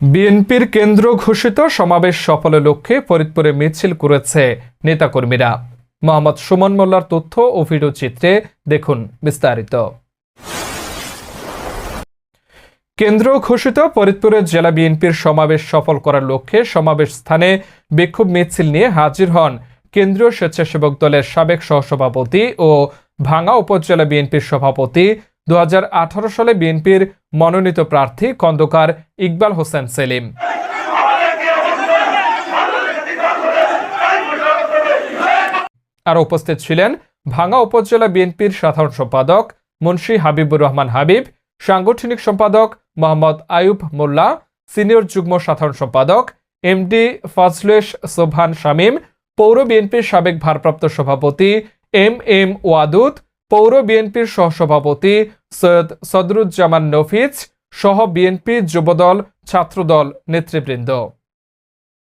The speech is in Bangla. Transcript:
বিএনপির কেন্দ্র ঘোষিত সমাবেশ সফলের লক্ষ্যে ফরিদপুরে মিছিল করেছে নেতাকর্মীরা। মোহাম্মদ সুমন মোল্লার তথ্য ও ভিডিও চিত্রে দেখুন বিস্তারিত। কেন্দ্র ঘোষিত ফরিদপুরে জেলা বিএনপির সমাবেশ সফল করার লক্ষ্যে সমাবেশ স্থানে বিক্ষোভ মিছিল নিয়ে হাজির হন কেন্দ্রীয় স্বেচ্ছাসেবক দলের সাবেক সহসভাপতি ও ভাঙ্গা উপজেলা বিএনপির সভাপতি, 2018 সালে বিএনপির মনোনীত প্রার্থী খন্দকার ইকবাল হোসেন সেলিম। আর উপস্থিত ছিলেন ভাঙ্গা উপজেলা বিএনপির সাধারণ সম্পাদক মুন্সি হাবিবুর রহমান হাবিব, সাংগঠনিক সম্পাদক মোহাম্মদ আয়ুব মোল্লা, সিনিয়র যুগ্ম সাধারণ সম্পাদক এমডি ফজলেশ সোবহান শামীম, পৌর বিএনপির সাবেক ভারপ্রাপ্ত সভাপতি এম ওয়াদুদ, পৌর বিএনপির সহসভাপতি সৈয়দ সদরুজ্জামান নফিজ সহ বিএনপি যুবদল, ছাত্রদল নেতৃবৃন্দ।